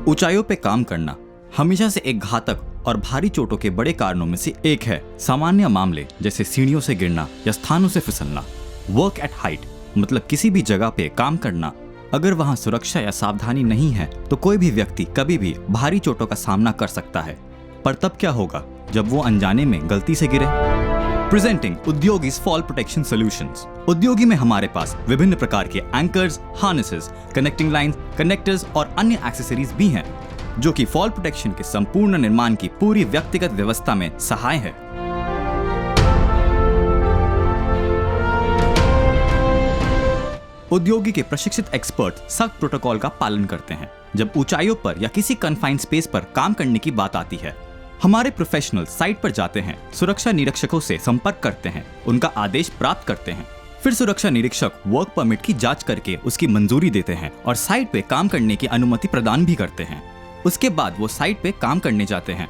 ऊंचाइयों पे काम करना हमेशा से एक घातक और भारी चोटों के बड़े कारणों में से एक है। सामान्य मामले जैसे सीढ़ियों से गिरना या स्थानों से फिसलना। वर्क एट हाइट मतलब किसी भी जगह पे काम करना। अगर वहां सुरक्षा या सावधानी नहीं है तो कोई भी व्यक्ति कभी भी भारी चोटों का सामना कर सकता है। पर तब क्या होगा जब वो अनजाने में गलती से गिरे? Presenting Udyogi's fall protection solutions. Udyogi में हमारे पास विभिन्न प्रकार के anchors, harnesses, connecting lines, connectors और अन्य एक्सेसरीज भी हैं जो कि फॉल प्रोटेक्शन के संपूर्ण निर्माण की पूरी व्यक्तिगत व्यवस्था में सहाय है। उद्योगी के प्रशिक्षित एक्सपर्ट सख्त प्रोटोकॉल का पालन करते हैं जब ऊंचाइयों पर या किसी कन्फाइंड स्पेस पर काम करने की बात आती है। हमारे प्रोफेशनल साइट पर जाते हैं, सुरक्षा निरीक्षकों से संपर्क करते हैं, उनका आदेश प्राप्त करते हैं। फिर सुरक्षा निरीक्षक वर्क परमिट की जांच करके उसकी मंजूरी देते हैं और साइट पे काम करने की अनुमति प्रदान भी करते हैं। उसके बाद वो साइट पे काम करने जाते हैं।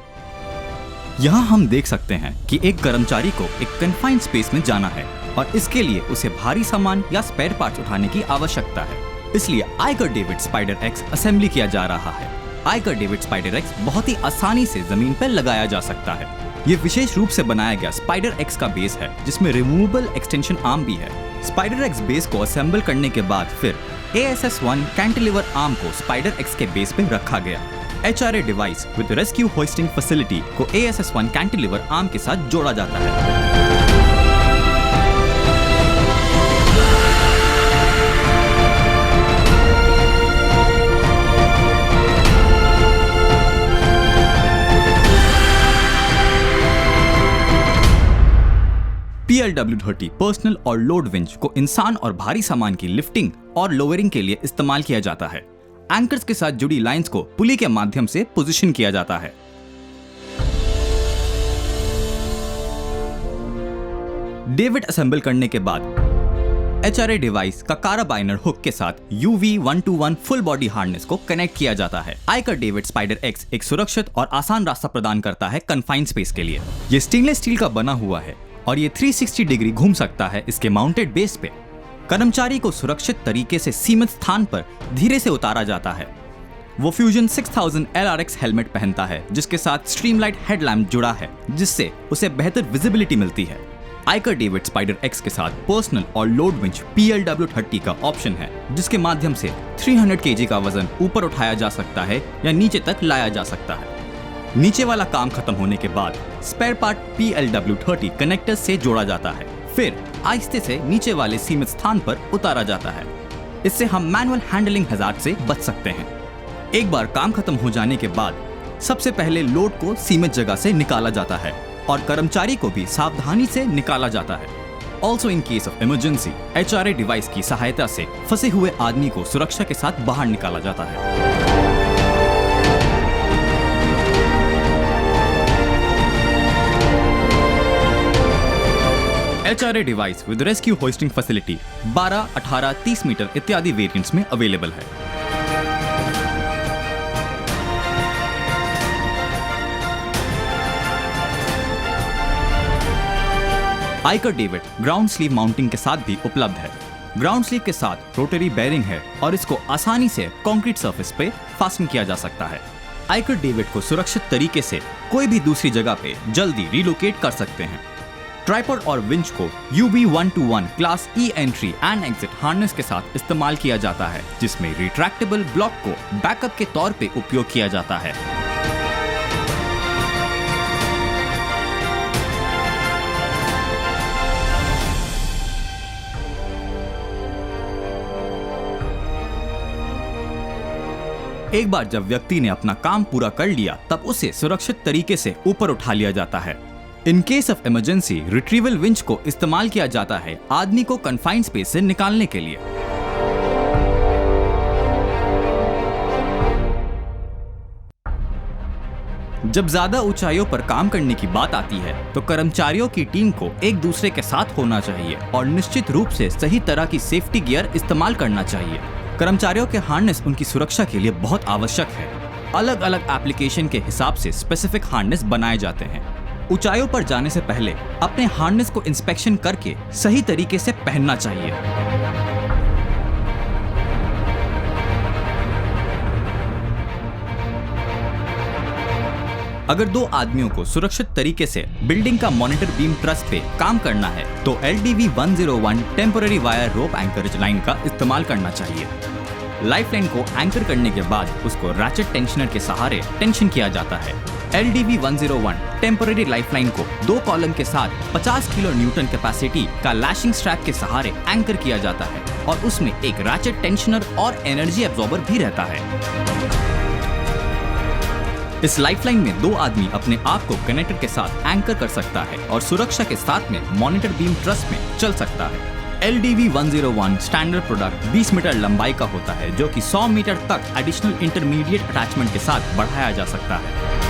यहाँ हम देख सकते हैं कि एक कर्मचारी को एक कन्फाइंड स्पेस में जाना है और इसके लिए उसे भारी सामान या स्पेयर पार्ट्स उठाने की आवश्यकता है। इसलिए आइकर डेविड स्पाइडर एक्स असेंबली किया जा रहा है। आइकर डेविड स्पाइडर एक्स बहुत ही आसानी से जमीन पर लगाया जा सकता है। ये विशेष रूप से बनाया गया स्पाइडर एक्स का बेस है जिसमें रिमूवेबल एक्सटेंशन आर्म भी है। स्पाइडर एक्स बेस को असेंबल करने के बाद फिर ASS-1 कैंटिलीवर आर्म को स्पाइडर एक्स के बेस पे रखा गया। HRA device with rescue hoisting facility को ASS-1 कैंटिलीवर आर्म के साथ जोड़ा जाता है। PLW-30 पर्सनल और लोड विंच को इंसान और भारी सामान की लिफ्टिंग और लोअरिंग के लिए इस्तेमाल किया जाता है। एंकर्स के साथ जुड़ी लाइंस को पुली के माध्यम से पोजीशन किया जाता है। डेविड असेंबल करने के बाद HRA डिवाइस का काराबाइनर हुक के साथ UV-121 फुल बॉडी हार्नेस को कनेक्ट किया जाता है। आइकर डेविड स्पाइडर एक्स एक सुरक्षित और आसान रास्ता प्रदान करता है कन्फाइंड स्पेस के लिए। ये स्टेनलेस स्टील का बना हुआ है और ये 360 डिग्री घूम सकता है इसके माउंटेड बेस पे। कर्मचारी को सुरक्षित तरीके से सीमित स्थान पर धीरे से उतारा जाता है। वो फ्यूजन 6000 LRX हेलमेट पहनता है जिसके साथ स्ट्रीमलाइट हेडलैम्प जुड़ा है जिससे उसे बेहतर विजिबिलिटी मिलती है। आइकर डेविड स्पाइडर एक्स के साथ पर्सनल और लोड विंच PLW-30 का ऑप्शन है जिसके माध्यम से 300 kg का वजन ऊपर उठाया जा सकता है या नीचे तक लाया जा सकता है। नीचे वाला काम खत्म होने के बाद स्पेयर पार्ट PLW-30 कनेक्टर से जोड़ा जाता है। फिर आहिस्ते से नीचे वाले सीमित स्थान पर उतारा जाता है। इससे हम मैनुअल हैंडलिंग हजार्ड से बच सकते हैं। एक बार काम खत्म हो जाने के बाद सबसे पहले लोड को सीमित जगह से निकाला जाता है और कर्मचारी को भी सावधानी से निकाला जाता है। Also in case of emergency HRA device की सहायता से फंसे हुए आदमी को सुरक्षा के साथ बाहर निकाला जाता है। HRA device with rescue hoisting facility 12, 18, 30 metre इत्यादि वेरिएंट्स में अवेलेबल है। आइकर डेविड ग्राउंड स्लीव माउंटिंग के साथ भी उपलब्ध है। ग्राउंड स्लीव के साथ रोटरी बेयरिंग है और इसको आसानी से कंक्रीट सरफेस पे फास्टन किया जा सकता है। आइकर डेविड को सुरक्षित तरीके से कोई भी दूसरी जगह पे जल्दी रिलोकेट कर सकते हैं। ट्राइपॉड और विंच को UV-121 class E entry and exit harness के साथ इस्तेमाल किया जाता है जिसमें रिट्रैक्टेबल ब्लॉक को बैकअप के तौर पे उपयोग किया जाता है। एक बार जब व्यक्ति ने अपना काम पूरा कर लिया तब उसे सुरक्षित तरीके से ऊपर उठा लिया जाता है। In case of emergency retrieval winch को इस्तेमाल किया जाता है आदमी को कन्फाइंड स्पेस से निकालने के लिए। जब ज्यादा ऊंचाइयों पर काम करने की बात आती है तो कर्मचारियों की टीम को एक दूसरे के साथ होना चाहिए और निश्चित रूप से सही तरह की सेफ्टी गियर इस्तेमाल करना चाहिए। कर्मचारियों के हार्नेस उनकी सुरक्षा के लिए बहुत आवश्यक है। अलग अलग एप्लीकेशन के हिसाब से स्पेसिफिक हार्नेस बनाए जाते हैं। ऊंचाइयों पर जाने से पहले अपने हार्नेस को इंस्पेक्शन करके सही तरीके से पहनना चाहिए। अगर दो आदमियों को सुरक्षित तरीके से बिल्डिंग का मॉनिटर बीम ट्रस पे काम करना है तो LDV 101 temporary wire rope anchorage line का इस्तेमाल करना चाहिए। लाइफलाइन को एंकर करने के बाद उसको रैचेट टेंशनर के सहारे टेंशन किया जाता है। LDV 101 टेम्पोररी लाइफलाइन को 2 कॉलम के साथ 50 किलो न्यूटन कैपेसिटी का लैशिंग स्ट्रैप के सहारे एंकर किया जाता है और उसमें एक रैचेट टेंशनर और एनर्जी एब्जॉर्बर भी रहता है। इस लाइफलाइन में 2 आदमी अपने आप को कनेक्टर के साथ एंकर कर सकता है और सुरक्षा के साथ में मॉनिटर बीम ट्रस में चल सकता है। LDV 101 स्टैंडर्ड प्रोडक्ट 20 मीटर लंबाई का होता है जो कि 100 मीटर तक एडिशनल इंटरमीडिएट अटैचमेंट के साथ बढ़ाया जा सकता है।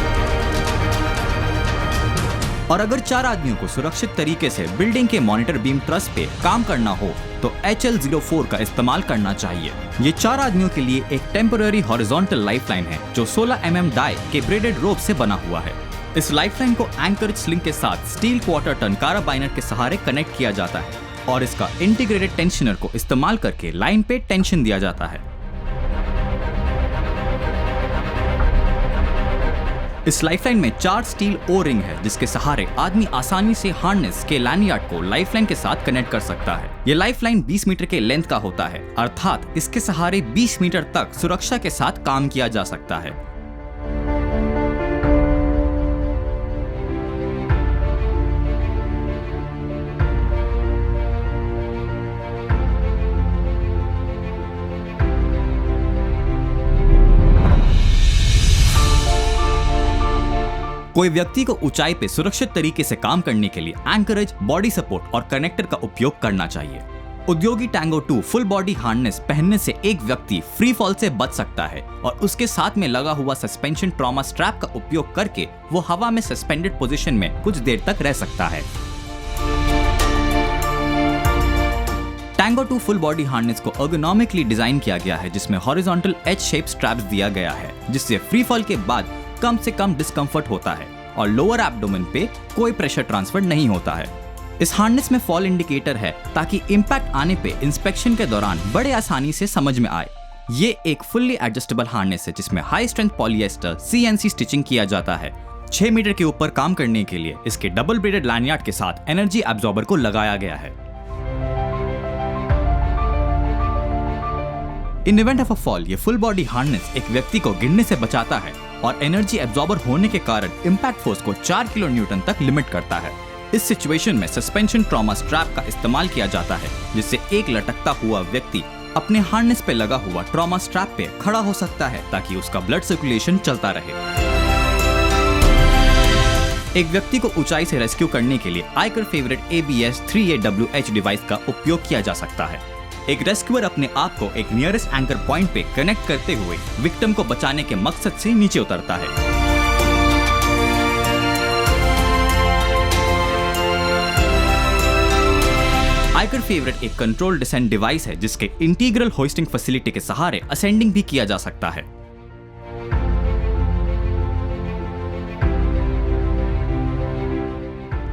और अगर 4 आदमियों को सुरक्षित तरीके से बिल्डिंग के मॉनिटर बीम ट्रस पे काम करना हो तो HL04 का इस्तेमाल करना चाहिए। ये 4 आदमियों के लिए एक टेम्पोररी हॉरिजॉन्टल लाइफलाइन है जो 16 mm डाई के ब्रेडेड रोप से बना हुआ है। इस लाइफलाइन को एंकरेज स्लिंग के साथ स्टील क्वार्टर टन काराबाइनर के सहारे कनेक्ट किया जाता है और इसका इंटीग्रेटेड टेंशनर को इस्तेमाल करके लाइन पे टेंशन दिया जाता है। इस लाइफलाइन में 4 स्टील ओ रिंग है जिसके सहारे आदमी आसानी से हार्नेस के लैनियार्ड को लाइफलाइन के साथ कनेक्ट कर सकता है। ये लाइफलाइन 20 मीटर के लेंथ का होता है, अर्थात इसके सहारे 20 मीटर तक सुरक्षा के साथ काम किया जा सकता है। कोई व्यक्ति को ऊंचाई पे सुरक्षित तरीके से काम करने के लिए एंकरेज, बॉडी सपोर्ट और कनेक्टर का उपयोग करना चाहिए। उद्योगी टैंगो 2 फुल बॉडी हार्नेस पहनने से एक व्यक्ति फ्री फॉल से बच सकता है और उसके साथ में लगा हुआ सस्पेंशन ट्रॉमा स्ट्रैप का उपयोग करके वो हवा में सस्पेंडेड पोजीशन में कुछ देर तक रह सकता है। टैंगो 2 फुल बॉडी हार्नेस को अर्गोनॉमिकली डिजाइन किया गया है जिसमें हॉरिजॉन्टल एच शेप स्ट्रैप्स दिया गया है जिससे फ्री फॉल के बाद कम से कम डिस्कंफर्ट होता है और लोअर एब्डोमेन पे कोई प्रेशर ट्रांसफर नहीं होता है। इस हार्नेस में फॉल इंडिकेटर है ताकि इंपैक्ट आने पे इंस्पेक्शन के दौरान बड़े आसानी से समझ में आए। ये एक फुल्ली एडजस्टेबल हार्नेस है जिसमें high strength polyester CNC stitching किया जाता है। 6 मीटर के ऊपर काम करने के लिए इसके डबल ब्रेडेड लैनियार्ड के साथ एनर्जी एब्जॉर्बर को लगाया गया है। इन इवेंट ऑफ अ फॉल ये फुल बॉडी हार्नेस एक व्यक्ति को गिरने से बचाता है और एनर्जी एब्जॉर्बर होने के कारण इंपैक्ट फोर्स को 4 किलो न्यूटन तक लिमिट करता है। इस सिचुएशन में सस्पेंशन ट्रॉमा स्ट्रैप का इस्तेमाल किया जाता है जिससे एक लटकता हुआ व्यक्ति अपने हार्नेस पे लगा हुआ ट्रॉमा स्ट्रैप पे खड़ा हो सकता है ताकि उसका ब्लड सर्कुलेशन चलता रहे। एक व्यक्ति को ऊंचाई से रेस्क्यू करने के लिए आइकर फेवरेट ABS 3AWH डिवाइस का उपयोग किया जा सकता है। एक रेस्क्यूअर अपने आप को एक नियरेस्ट एंकर पॉइंट पे कनेक्ट करते हुए विक्टिम को बचाने के मकसद से नीचे उतरता है। आइकर फेवरेट एक कंट्रोल डिसेंट डिवाइस है जिसके इंटीग्रल होइस्टिंग फैसिलिटी के सहारे असेंडिंग भी किया जा सकता है।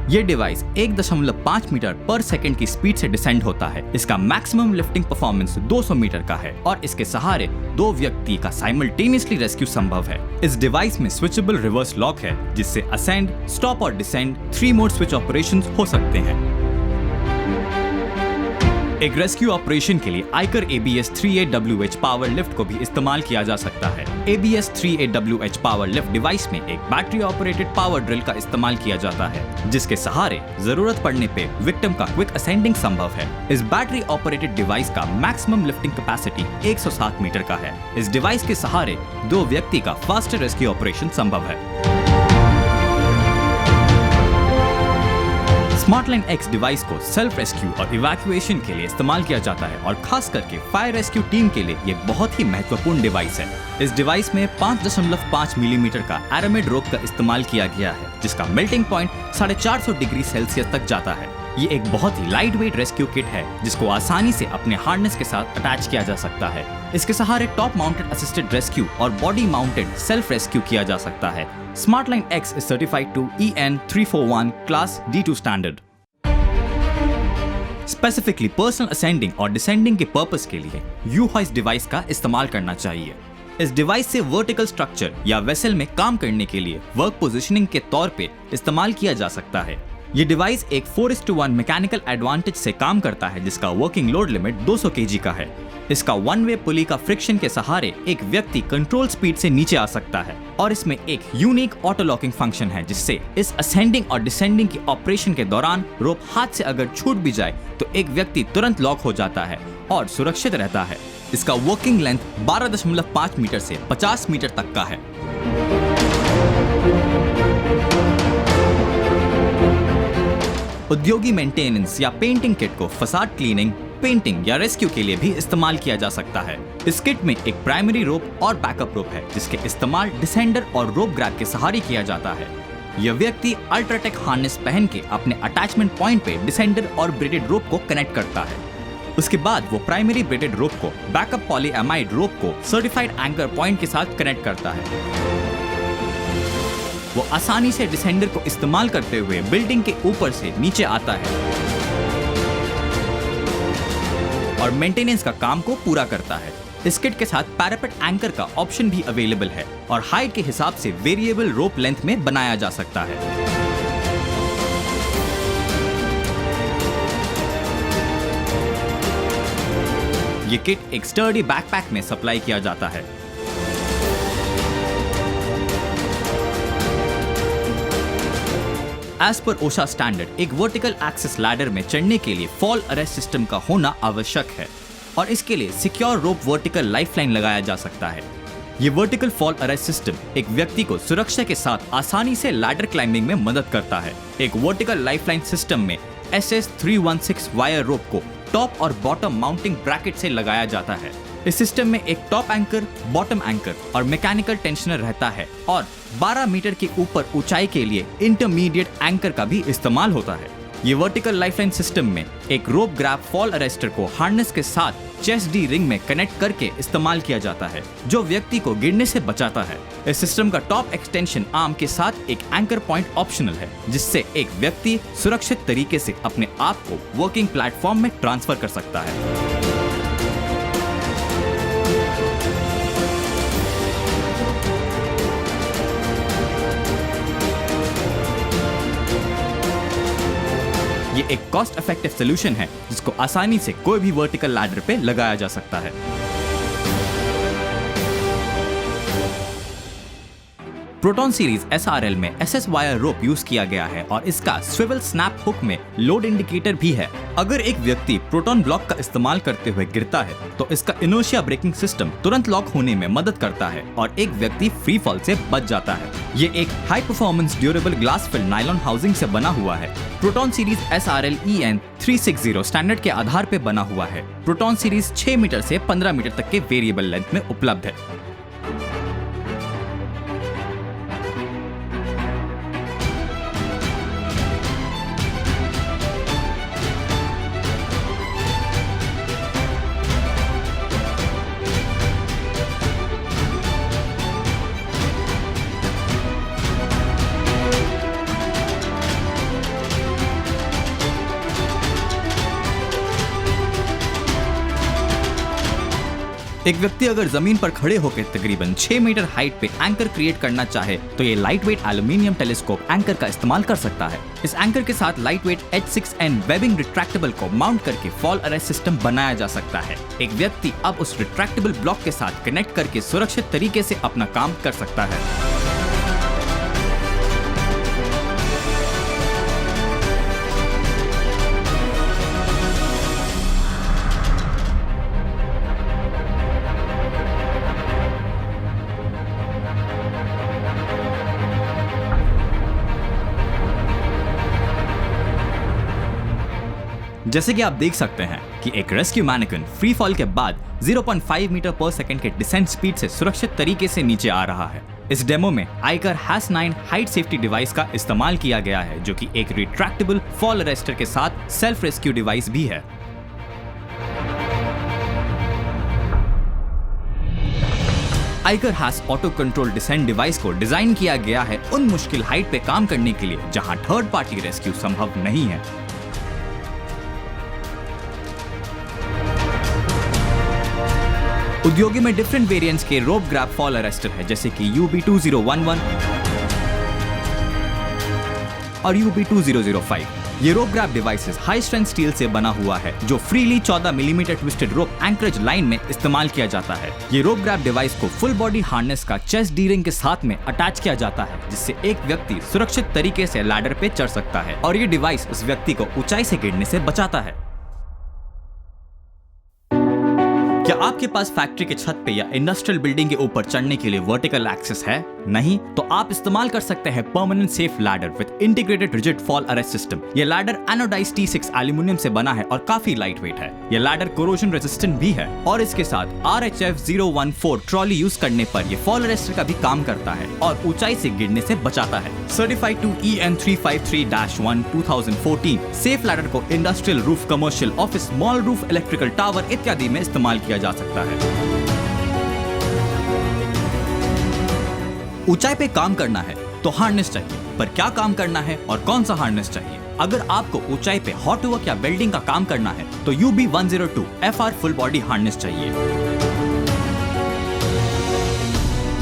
ये डिवाइस 1.5 मीटर पर सेकंड की स्पीड से डिसेंड होता है। इसका मैक्सिमम लिफ्टिंग परफॉर्मेंस 200 मीटर का है और इसके सहारे 2 व्यक्ति का साइमल्टेनियसली रेस्क्यू संभव है। इस डिवाइस में स्विचेबल रिवर्स लॉक है जिससे असेंड, स्टॉप और डिसेंड 3 मोड स्विच ऑपरेशंस हो सकते हैं। एक रेस्क्यू ऑपरेशन के लिए आइकर ABS 3AWH पावर लिफ्ट को भी इस्तेमाल किया जा सकता है। ABS 3AWH power lift device में एक बैटरी ऑपरेटेड पावर ड्रिल का इस्तेमाल किया जाता है जिसके सहारे जरूरत पड़ने पे विक्टिम का क्विक असेंडिंग संभव है। इस बैटरी ऑपरेटेड डिवाइस का मैक्सिमम लिफ्टिंग कैपेसिटी 107 मीटर का है। इस डिवाइस के सहारे 2 व्यक्ति का फास्ट रेस्क्यू ऑपरेशन संभव है। स्मार्टलाइन X डिवाइस को सेल्फ रेस्क्यू और इवैक्यूएशन के लिए इस्तेमाल किया जाता है और खास करके फायर रेस्क्यू टीम के लिए ये बहुत ही महत्वपूर्ण डिवाइस है। इस डिवाइस में 5.5 मिलीमीटर का एरामिड रोप का इस्तेमाल किया गया है जिसका मेल्टिंग पॉइंट 450 डिग्री सेल्सियस तक जाता है। ये एक बहुत ही लाइट वेट रेस्क्यू किट है जिसको आसानी से अपने हार्नेस के साथ अटैच किया जा सकता है। इसके सहारे टॉप माउंटेड असिस्टेड रेस्क्यू और बॉडी माउंटेड सेल्फ रेस्क्यू किया जा सकता है। स्मार्टलाइन X is certified to EN 341 class D2 standard। Specifically personal ascending और डिसेंडिंग के पर्पस के लिए U-hoist डिवाइस का इस्तेमाल करना चाहिए। इस डिवाइस से वर्टिकल स्ट्रक्चर या वेसल में काम करने के लिए वर्क पोजीशनिंग के तौर पे इस्तेमाल किया जा सकता है। ये डिवाइस एक 4:1 मैकेनिकल एडवांटेज से काम करता है, जिसका वर्किंग लोड लिमिट 200 kg का है। इसका वन वे पुली का फ्रिक्शन के सहारे एक व्यक्ति कंट्रोल स्पीड से नीचे आ सकता है और इसमें एक यूनिक ऑटो लॉकिंग फंक्शन है, जिससे इस असेंडिंग और डिसेंडिंग की ऑपरेशन के दौरान रोप हाथ से अगर छूट भी जाए तो एक व्यक्ति तुरंत लॉक हो जाता है और सुरक्षित रहता है। इसका वर्किंग लेंथ 12.5 मीटर से 50 मीटर तक का है। उद्योगी मेंटेनेंस या पेंटिंग किट को फसाड क्लीनिंग, पेंटिंग या रेस्क्यू के लिए भी इस्तेमाल किया जा सकता है। इस किट में एक प्राइमरी रोप और बैकअप रोप है, जिसके इस्तेमाल डिसेंडर और रोप ग्रैब के सहारे किया जाता है। यह व्यक्ति अल्ट्राटेक हार्नेस पहन के अपने अटैचमेंट पॉइंट पे डिसेंडर और ब्रेडेड रोप को कनेक्ट करता है। उसके बाद वो प्राइमरी ब्रेडेड रोप को बैकअप पॉलीएमाइड रोप को सर्टिफाइड एंकर पॉइंट के साथ कनेक्ट करता है। वो आसानी से डिसेंडर को इस्तेमाल करते हुए बिल्डिंग के ऊपर से नीचे आता है और मेंटेनेंस का काम को पूरा करता है। इस किट के साथ पैरापेट एंकर का ऑप्शन भी अवेलेबल है और हाइट के हिसाब से वेरिएबल रोप लेंथ में बनाया जा सकता है। ये किट एक स्टर्डी बैकपैक में सप्लाई किया जाता है। एज पर ओशा स्टैंडर्ड, एक वर्टिकल एक्सेस लैडर में चढ़ने के लिए फॉल अरेस्ट सिस्टम का होना आवश्यक है और इसके लिए सिक्योर रोप वर्टिकल लाइफलाइन लगाया जा सकता है। ये वर्टिकल फॉल अरेस्ट सिस्टम एक व्यक्ति को सुरक्षा के साथ आसानी से लैडर क्लाइंबिंग में मदद करता है। एक वर्टिकल लाइफलाइन सिस्टम में SS316 वायर रोप को टॉप और बॉटम माउंटिंग ब्रैकेट से लगाया जाता है। इस सिस्टम में एक टॉप एंकर, बॉटम एंकर और मैकेनिकल टेंशनर रहता है और 12 मीटर के ऊपर ऊंचाई के लिए इंटरमीडिएट एंकर का भी इस्तेमाल होता है। ये वर्टिकल लाइफलाइन सिस्टम में एक रोप ग्रैब फॉल अरेस्टर को हार्नेस के साथ चेस्ट डी रिंग में कनेक्ट करके इस्तेमाल किया जाता है, जो व्यक्ति को गिरने से बचाता है। इस सिस्टम का टॉप एक्सटेंशन आर्म के साथ एक एंकर पॉइंट ऑप्शनल है, जिससे एक व्यक्ति सुरक्षित तरीके से अपने आप को वर्किंग प्लेटफॉर्म में ट्रांसफर कर सकता है। ये एक कॉस्ट इफेक्टिव सोल्यूशन है जिसको आसानी से कोई भी वर्टिकल लैडर पे लगाया जा सकता है। प्रोटॉन सीरीज SRL में SS वायर रोप यूज किया गया है और इसका स्विवल स्नैप हुक में लोड इंडिकेटर भी है। अगर एक व्यक्ति प्रोटॉन ब्लॉक का इस्तेमाल करते हुए गिरता है तो इसका इनर्शिया ब्रेकिंग सिस्टम तुरंत लॉक होने में मदद करता है और एक व्यक्ति फ्री फॉल से बच जाता है। ये एक high performance durable glass field nylon housing से बना हुआ है। Proton series SRL EN360 standard के आधार पे बना हुआ है। प्रोटॉन सीरीज 6 मीटर से 15 मीटर तक के वेरिएबल लेंथ में उपलब्ध है। एक व्यक्ति अगर जमीन पर खड़े होकर तकरीबन 6 मीटर हाइट पे एंकर क्रिएट करना चाहे तो ये light weight aluminium telescope anchor का इस्तेमाल कर सकता है। इस एंकर के साथ light weight H6N webbing retractable को माउंट करके फॉल अरेस्ट सिस्टम बनाया जा सकता है। एक व्यक्ति अब उस रिट्रैक्टेबल ब्लॉक के साथ कनेक्ट करके सुरक्षित तरीके से अपना काम कर सकता है। जैसे कि आप देख सकते हैं कि एक रेस्क्यू मैनिकन फ्री फॉल के बाद 0.5 मीटर पर सेकंड के डिसेंट स्पीड से सुरक्षित तरीके से नीचे आ रहा है। इस डेमो में आइकर HAS9 हाइट सेफ्टी डिवाइस का इस्तेमाल किया गया है, जो कि एक रिट्रैक्टेबल फॉल अरेस्टर के साथ सेल्फ रेस्क्यू डिवाइस भी है। आइकर हैस ऑटो कंट्रोल डिसेंट डिवाइस को डिजाइन किया गया है उन मुश्किल हाइट पे काम करने के लिए जहां थर्ड पार्टी रेस्क्यू संभव नहीं है। उद्योगी में डिफरेंट वेरिएंट्स के रोप ग्रैब फॉल अरेस्टर है, जैसे कि UB2011 और UB2005। ये rope grab devices high strength steel से बना हुआ है, जो freely 14 millimetre twisted rope anchorage line में इस्तेमाल किया जाता है। ये रोप ग्रैब डिवाइस को फुल बॉडी हार्नेस का चेस्ट डी रिंग के साथ में अटैच किया जाता है, जिससे एक व्यक्ति सुरक्षित तरीके से लैडर पे चढ़ सकता है और ये डिवाइस उस व्यक्ति को ऊंचाई से गिरने से बचाता है। क्या आपके पास फैक्ट्री के छत पे या इंडस्ट्रियल बिल्डिंग के ऊपर चढ़ने के लिए वर्टिकल एक्सेस है? नहीं? तो आप इस्तेमाल कर सकते हैं permanent safe ladder with integrated rigid fall arrest system. ये लैडर एनोडाइज्ड T6 एल्यूमिनियम से बना है और काफी लाइट वेट है। ये लैडर कोरोजन रेजिस्टेंट भी है और इसके साथ RHF014 ट्रॉली यूज करने पर ये फॉल अरेस्टर का भी काम करता है और ऊंचाई से गिरने से बचाता है। Certified to EN 353-1 2014, safe ladder को industrial roof, commercial office, mall roof, electrical tower इत्यादि में इस्तेमाल किया जा सकता है। ऊंचाई पे काम करना है तो हार्नेस चाहिए, पर क्या काम करना है और कौन सा हार्नेस चाहिए? अगर आपको ऊंचाई पे हॉट वर्क या वेल्डिंग का काम करना है तो UB102 FR full body harness चाहिए।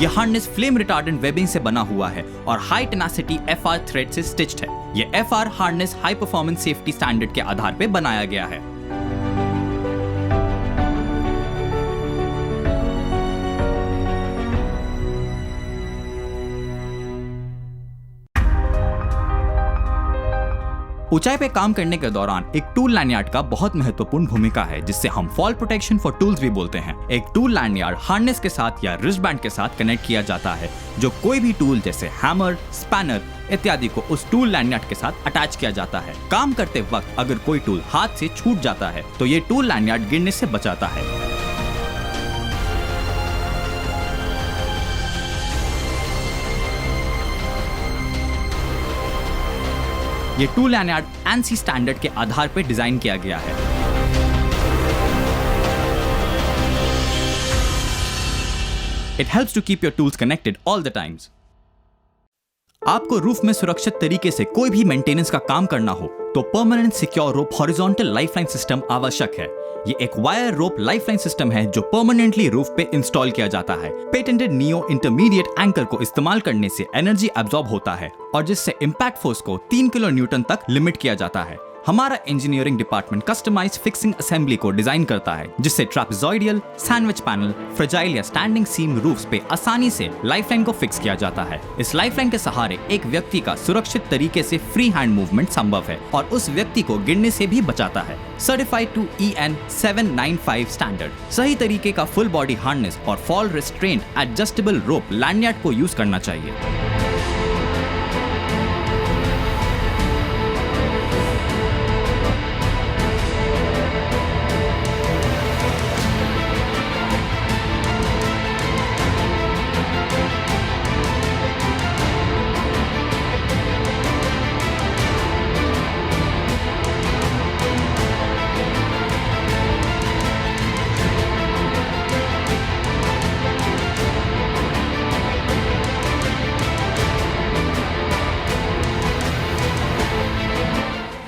यह हार्नेस फ्लेम रिटार्डेंट वेबिंग से बना हुआ है और हाई टेनासिटी FR थ्रेड से स्टिच्ड है। यह FR harness high performance safety standard के आधार पर बनाया गया है। ऊंचाई पे काम करने के दौरान एक टूल लैंडयार्ड का बहुत महत्वपूर्ण भूमिका है, जिससे हम फॉल प्रोटेक्शन फॉर टूल्स भी बोलते हैं। एक टूल लैंडयार्ड हार्नेस के साथ या रिस्ट बैंड के साथ कनेक्ट किया जाता है, जो कोई भी टूल जैसे हैमर, स्पैनर इत्यादि को उस टूल लैंडयार्ड के साथ अटैच किया जाता है। काम करते वक्त अगर कोई टूल हाथ से छूट जाता है तो ये टूल लैंडयार्ड गिरने से बचाता है। ये टूल लैंडयार्ड ANSI स्टैंडर्ड के आधार पर डिजाइन किया गया है। It helps to keep your tools connected all the times. आपको रूफ में सुरक्षित तरीके से कोई भी मेंटेनेंस का काम करना हो तो परमानेंट सिक्योर रोप हॉरिजॉन्टल लाइफलाइन सिस्टम आवश्यक है। ये एक वायर रोप लाइफलाइन सिस्टम है जो परमानेंटली रूफ पे इंस्टॉल किया जाता है। पेटेंटेड नियो इंटरमीडिएट एंकर को इस्तेमाल करने से एनर्जी एब्जॉर्ब होता है और जिससे इंपैक्ट फोर्स को 3 किलो न्यूटन तक लिमिट किया जाता है। हमारा engineering department customized fixing assembly को डिजाइन करता है, जिससे ट्रैपेजॉइडियल, सैंडविच पैनल, फ्रेजाइल या स्टैंडिंग सीम रूफ्स पे आसानी से लाइफलाइन को फिक्स किया जाता है। इस लाइफलाइन के सहारे एक व्यक्ति का सुरक्षित तरीके से फ्री हैंड मूवमेंट संभव है और उस व्यक्ति को गिरने से भी बचाता है। Certified to EN 795 standard. सही तरीके का फुल बॉडी हार्नेस और fall restraint adjustable rope lanyard को यूज करना चाहिए।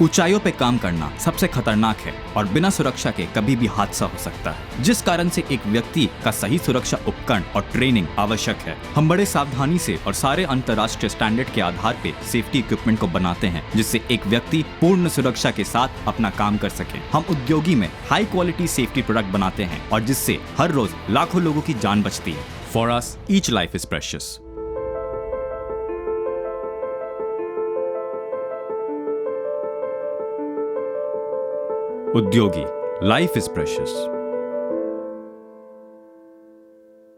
ऊंचाइयों पे काम करना सबसे खतरनाक है और बिना सुरक्षा के कभी भी हादसा हो सकता है, जिस कारण से एक व्यक्ति का सही सुरक्षा उपकरण और ट्रेनिंग आवश्यक है। हम बड़े सावधानी से और सारे अंतर्राष्ट्रीय स्टैंडर्ड के आधार पे सेफ्टी इक्विपमेंट को बनाते हैं, जिससे एक व्यक्ति पूर्ण सुरक्षा के साथ अपना काम कर सके। हम उद्योगी में हाई क्वालिटी सेफ्टी प्रोडक्ट बनाते हैं और जिससे हर रोज लाखों लोगों की जान बचती है। For us each life is precious. उद्योगी, लाइफ इज प्रेशियस।